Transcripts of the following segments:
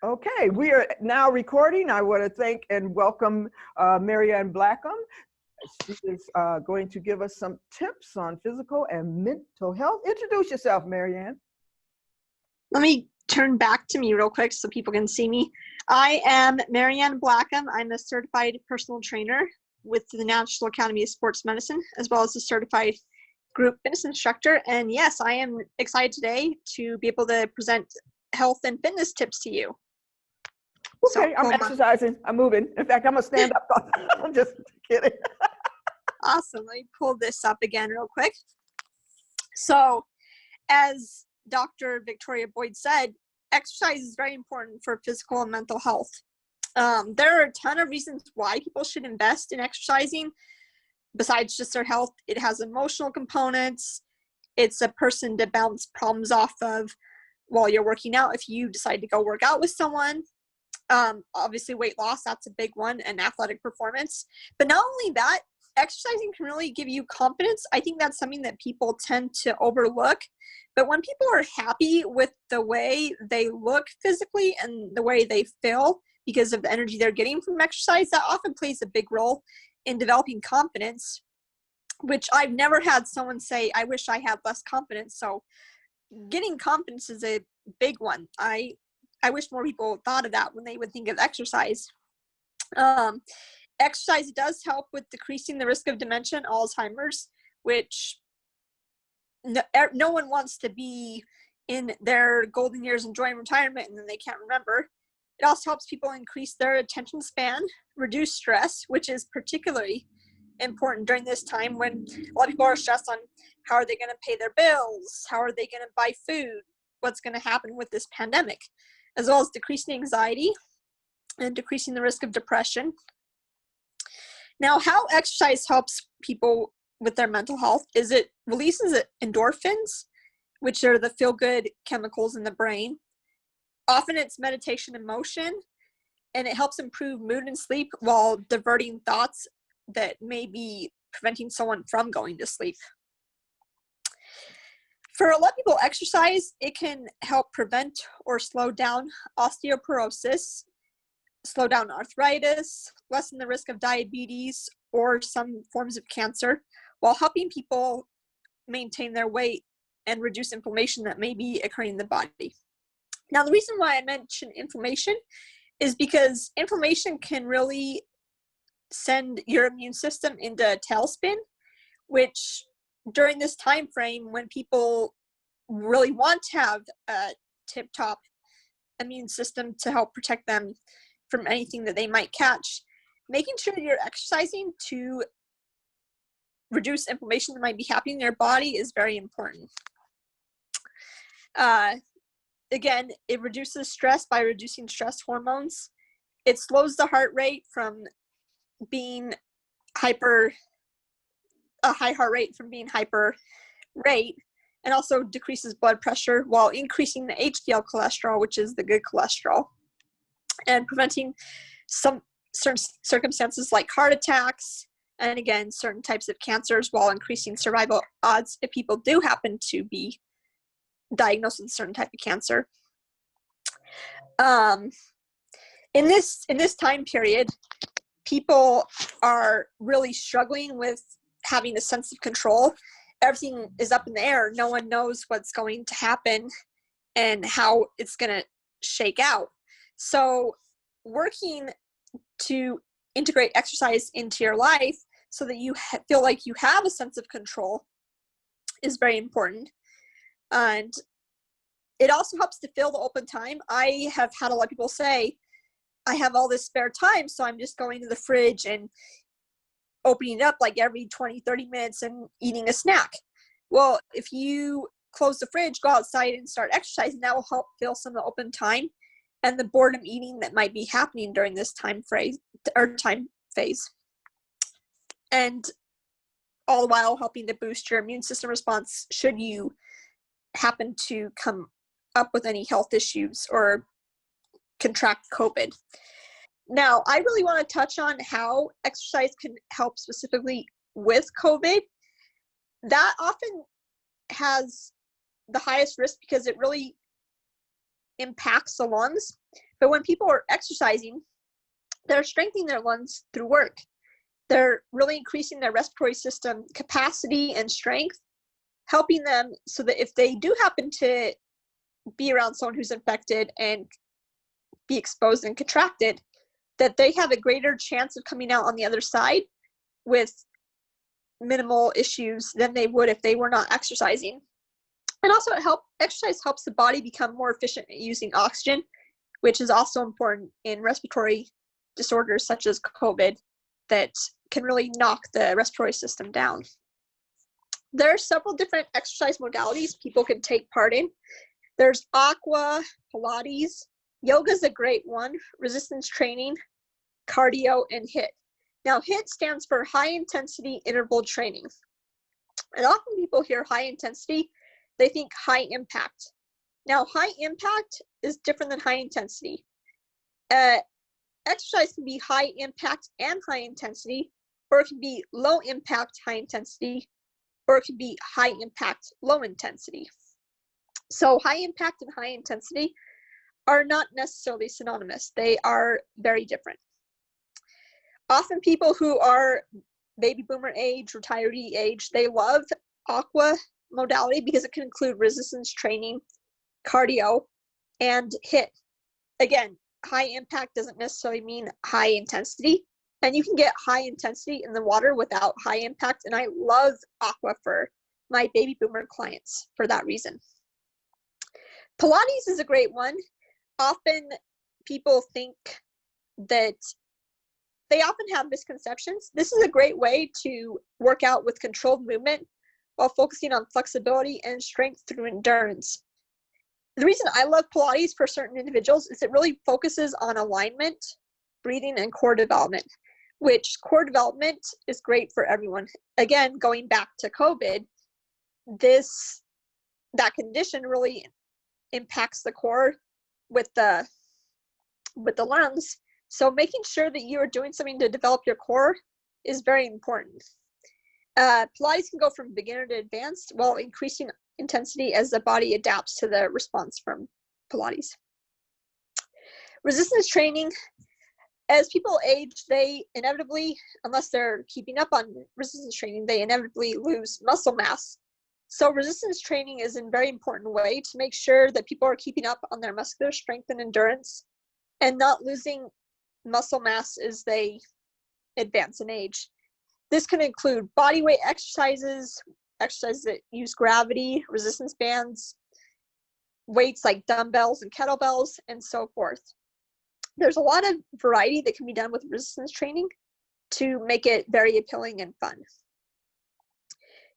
Okay, we are now recording. I want to thank and welcome Marianne Blackham. She is going to give us some tips on physical and mental health. Introduce yourself, Marianne. Let me turn back to me real quick so people can see me. I am Marianne Blackham. I'm a certified personal trainer with the National Academy of Sports Medicine, as well as a certified group fitness instructor. And yes, I am excited today to be able to present health and fitness tips to you. Okay, I'm exercising. I'm moving. In fact, I'm going to stand up. I'm just kidding. Awesome. Let me pull this up again real quick. So, as Dr. Victoria Boyd said, exercise is very important for physical and mental health. There are a ton of reasons why people should invest in exercising. Besides just their health, it has emotional components. It's a person to bounce problems off of while you're working out if you decide to go work out with someone. Obviously weight loss, that's a big one, and athletic performance. But not only that, exercising can really give you confidence. I think that's something that people tend to overlook. But when people are happy with the way they look physically and the way they feel because of the energy they're getting from exercise, that often plays a big role in developing confidence, which I've never had someone say, I wish I had less confidence. So getting confidence is a big one. I wish more people thought of that when they would think of exercise. Exercise does help with decreasing the risk of dementia and Alzheimer's, which no one wants to be in their golden years enjoying retirement and then they can't remember. It also helps people increase their attention span, reduce stress, which is particularly important during this time when a lot of people are stressed on how are they going to pay their bills, how are they going to buy food, what's going to happen with this pandemic, as well as decreasing anxiety and decreasing the risk of depression. Now, how exercise helps people with their mental health is it releases endorphins, which are the feel-good chemicals in the brain. Often it's meditation and motion, and it helps improve mood and sleep while diverting thoughts that may be preventing someone from going to sleep. For a lot of people, exercise, it can help prevent or slow down osteoporosis, slow down arthritis, lessen the risk of diabetes or some forms of cancer, while helping people maintain their weight and reduce inflammation that may be occurring in the body. Now, the reason why I mention inflammation is because inflammation can really send your immune system into a tailspin, which during this time frame when people really want to have a tip-top immune system to help protect them from anything that they might catch, making sure that you're exercising to reduce inflammation that might be happening in your body is very important. Again, it reduces stress by reducing stress hormones. It slows the heart rate from being a high heart rate from being hyper rate, and also decreases blood pressure while increasing the HDL cholesterol, which is the good cholesterol, and preventing some certain circumstances like heart attacks, and again, certain types of cancers, while increasing survival odds if people do happen to be diagnosed with a certain type of cancer. In this time period, people are really struggling with having a sense of control. Everything is up in the air. No one knows what's going to happen and how it's going to shake out. So working to integrate exercise into your life so that you feel like you have a sense of control is very important. And it also helps to fill the open time. I have had a lot of people say, I have all this spare time, so I'm just going to the fridge and opening it up like every 20, 30 minutes and eating a snack. Well, if you close the fridge, go outside and start exercising, that will help fill some of the open time and the boredom eating that might be happening during this time phase. And all the while helping to boost your immune system response should you happen to come up with any health issues or contract COVID. Now, I really want to touch on how exercise can help specifically with COVID. That often has the highest risk because it really impacts the lungs. But when people are exercising, they're strengthening their lungs through work. They're really increasing their respiratory system capacity and strength, helping them so that if they do happen to be around someone who's infected and be exposed and contracted, that they have a greater chance of coming out on the other side with minimal issues than they would if they were not exercising. And also exercise helps the body become more efficient at using oxygen, which is also important in respiratory disorders such as COVID that can really knock the respiratory system down. There are several different exercise modalities people can take part in. There's aqua, Pilates, yoga is a great one, resistance training, cardio, and HIIT. Now, HIIT stands for high intensity interval training. And often people hear high intensity, they think high impact. Now, high impact is different than high intensity. Exercise can be high impact and high intensity, or it can be low impact, high intensity, or it can be high impact, low intensity. So high impact and high intensity are not necessarily synonymous. They are very different. Often people who are baby boomer age, retiree age, they love aqua modality because it can include resistance training, cardio, and HIIT. Again, high impact doesn't necessarily mean high intensity, and you can get high intensity in the water without high impact, and I love aqua for my baby boomer clients for that reason. Pilates is a great one. Often people think that they often have misconceptions. This is a great way to work out with controlled movement while focusing on flexibility and strength through endurance. The reason I love Pilates for certain individuals is it really focuses on alignment, breathing, and core development, which core development is great for everyone. Again, going back to COVID, that condition really impacts the core with the lungs. So making sure that you are doing something to develop your core is very important. Pilates can go from beginner to advanced while increasing intensity as the body adapts to the response from Pilates. Resistance training, as people age, they inevitably, unless they're keeping up on resistance training, they inevitably lose muscle mass. So resistance training is a very important way to make sure that people are keeping up on their muscular strength and endurance and not losing muscle mass as they advance in age. This can include body weight exercises that use gravity, resistance bands, weights like dumbbells and kettlebells, and so forth. There's a lot of variety that can be done with resistance training to make it very appealing and fun.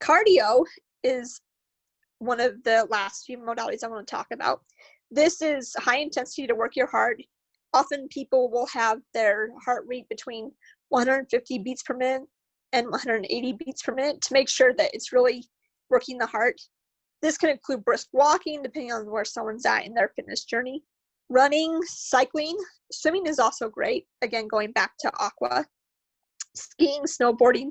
Cardio is one of the last few modalities I want to talk about. This is high intensity to work your heart. Often people will have their heart rate between 150 beats per minute and 180 beats per minute to make sure that it's really working the heart. This can include brisk walking, depending on where someone's at in their fitness journey. Running, cycling, swimming is also great. Again, going back to aqua. Skiing, snowboarding,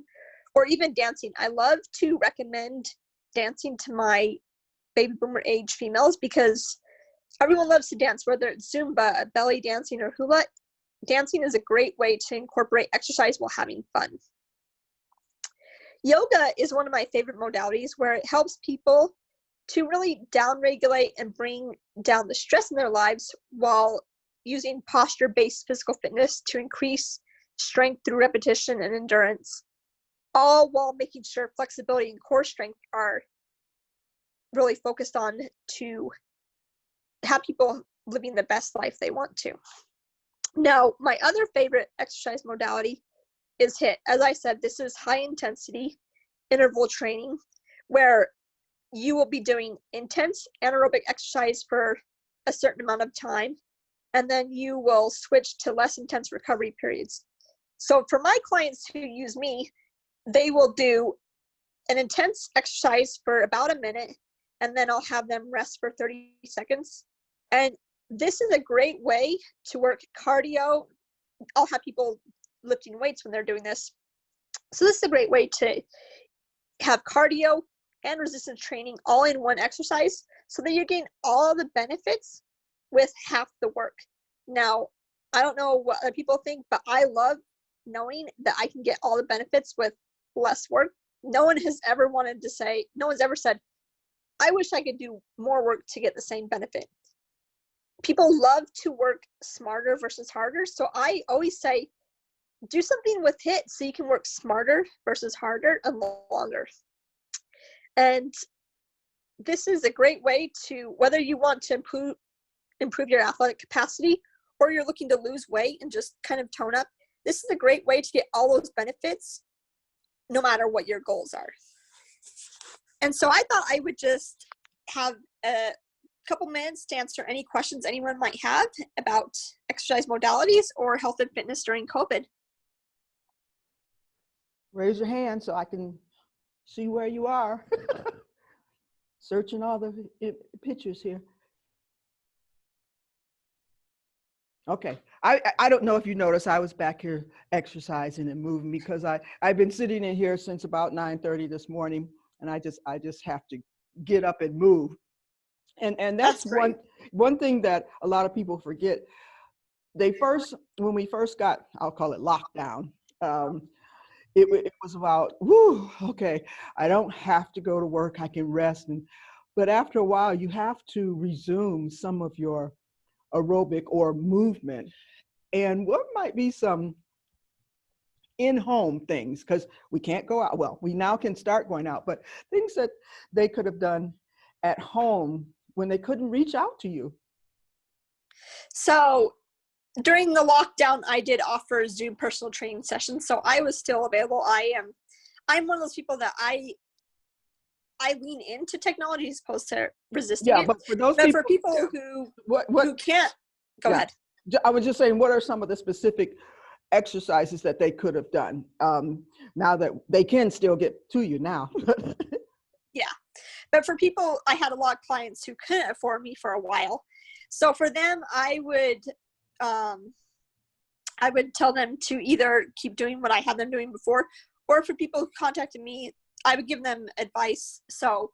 or even dancing. I love to recommend dancing to my baby boomer age females because everyone loves to dance, whether it's Zumba, belly dancing, or hula. Dancing is a great way to incorporate exercise while having fun. Yoga is one of my favorite modalities where it helps people to really downregulate and bring down the stress in their lives while using posture-based physical fitness to increase strength through repetition and endurance, all while making sure flexibility and core strength are really focused on to have people living the best life they want to. Now, my other favorite exercise modality is HIIT. As I said, this is high intensity interval training where you will be doing intense anaerobic exercise for a certain amount of time, and then you will switch to less intense recovery periods. So for my clients who use me, they will do an intense exercise for about a minute, and then I'll have them rest for 30 seconds. And this is a great way to work cardio. I'll have people lifting weights when they're doing this. So this is a great way to have cardio and resistance training all in one exercise so that you're getting all the benefits with half the work. Now, I don't know what other people think, but I love knowing that I can get all the benefits with less work. No one has ever wanted to say, no one's ever said, I wish I could do more work to get the same benefit. People love to work smarter versus harder. So I always say, do something with it so you can work smarter versus harder and longer. And this is a great way to, whether you want to improve your athletic capacity or you're looking to lose weight and just kind of tone up, this is a great way to get all those benefits no matter what your goals are. And so I thought I would just have a couple minutes to answer any questions anyone might have about exercise modalities or health and fitness during COVID. Raise your hand so I can see where you are. Searching all the pictures here. Okay, I don't know if you noticed, I was back here exercising and moving because I've been sitting in here since about 9:30 this morning, and I just have to get up and move. And that's one thing that a lot of people forget. When we first got, I'll call it lockdown, it was about, whoo, okay, I don't have to go to work, I can rest. But after a while, you have to resume some of your aerobic or movement. And what might be some in-home things, because we can't go out. Well, we now can start going out, but things that they could have done at home when they couldn't reach out to you. So during the lockdown, I did offer Zoom personal training sessions, so I was still available. I'm one of those people that I lean into technology as opposed to resisting it. But for those people who can't, go ahead. I was just saying, what are some of the specific exercises that they could have done now that they can still get to you now? Yeah, but for people, I had a lot of clients who couldn't afford me for a while. So for them, I would tell them to either keep doing what I had them doing before, or for people who contacted me, I would give them advice. So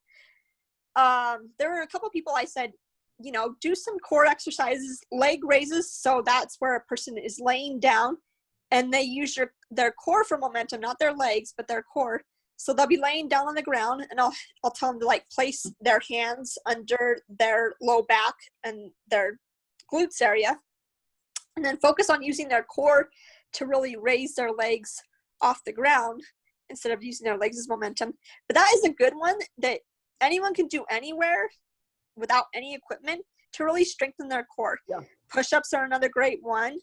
there were a couple of people I said, do some core exercises, leg raises. So that's where a person is laying down and they use their core for momentum, not their legs, but their core. So they'll be laying down on the ground, and I'll tell them to place their hands under their low back and their glutes area, and then focus on using their core to really raise their legs off the ground instead of using their legs as momentum. But that is a good one that anyone can do anywhere without any equipment to really strengthen their core. Yeah. Push-ups are another great one.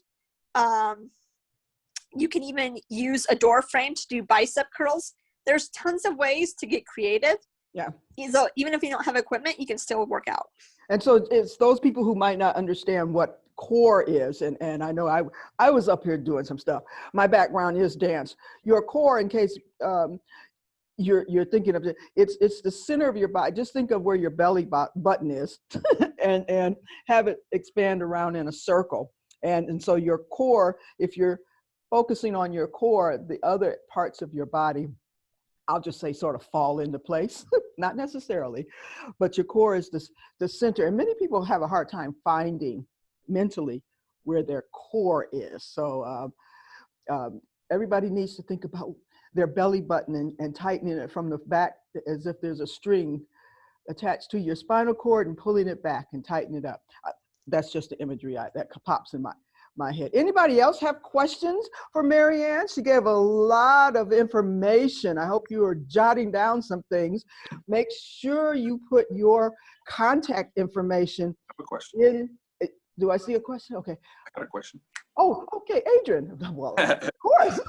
You can even use a door frame to do bicep curls. There's tons of ways to get creative. Yeah. So even if you don't have equipment, you can still work out. And so it's those people who might not understand what core is. And I know I was up here doing some stuff. My background is dance. Your core, in case you're thinking of it, it's the center of your body. Just think of where your belly button is and have it expand around in a circle. And so your core, if you're focusing on your core, the other parts of your body, I'll just say, sort of fall into place. Not necessarily, but your core is the center. And many people have a hard time finding mentally where their core is. So everybody needs to think about their belly button and tightening it from the back as if there's a string attached to your spinal cord and pulling it back and tighten it up. That's just the imagery that pops in my head. Anybody else have questions for Marianne? She gave a lot of information. I hope you are jotting down some things. Make sure you put your contact information. I have a question. In. Do I see a question? Okay. I got a question. Oh, okay, Adrian. Well, of course.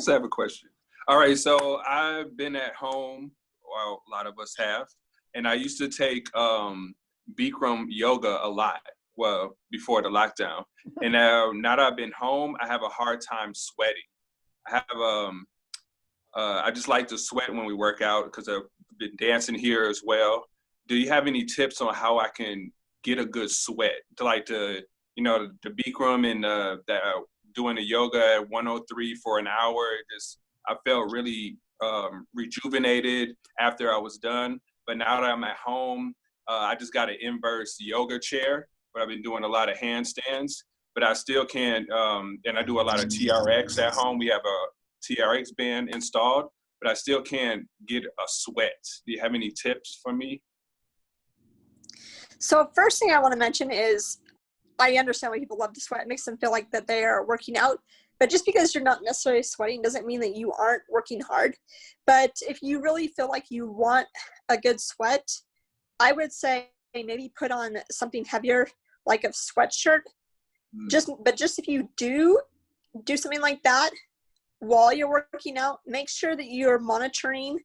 I have a question. All right, so I've been at home, well, a lot of us have, and I used to take Bikram yoga a lot. Well, before the lockdown. And now that I've been home, I have a hard time sweating. I have, I just like to sweat when we work out because I've been dancing here as well. Do you have any tips on how I can get a good sweat? The Bikram and doing the yoga at 103 for an hour, I felt really rejuvenated after I was done. But now that I'm at home, I just got an inverse yoga chair. but I've been doing a lot of handstands, but I still can't, and I do a lot of TRX at home. We have a TRX band installed, but I still can't get a sweat. Do you have any tips for me? So first thing I want to mention is I understand why people love to sweat. It makes them feel like that they are working out. But just because you're not necessarily sweating doesn't mean that you aren't working hard. But if you really feel like you want a good sweat, I would say maybe put on something heavier, like a sweatshirt. But just if you do something like that while you're working out, make sure that you're monitoring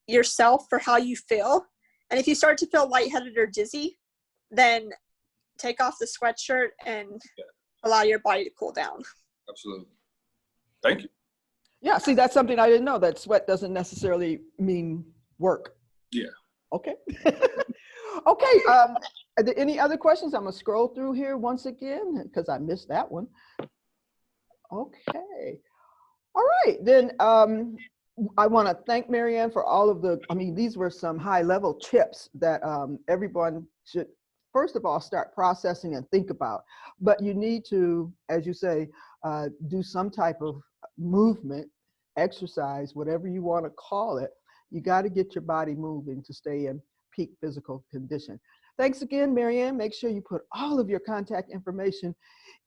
yourself for how you feel. And if you start to feel lightheaded or dizzy, then take off the sweatshirt and allow your body to cool down. Absolutely. Thank you. Yeah, see, that's something I didn't know, that sweat doesn't necessarily mean work. Yeah. Okay. Okay, are there any other questions? I'm gonna scroll through here once again because I missed that one. Okay. All right, then I want to thank Marianne for all of the, I mean, these were some high level tips that everyone should, first of all, start processing and think about. But you need to, as you say, do some type of movement, exercise, whatever you want to call it. You got to get your body moving to stay in peak physical condition. Thanks again, Marianne. Make sure you put all of your contact information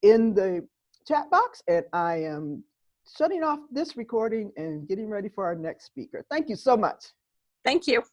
in the chat box, and I am shutting off this recording and getting ready for our next speaker. Thank you so much. Thank you.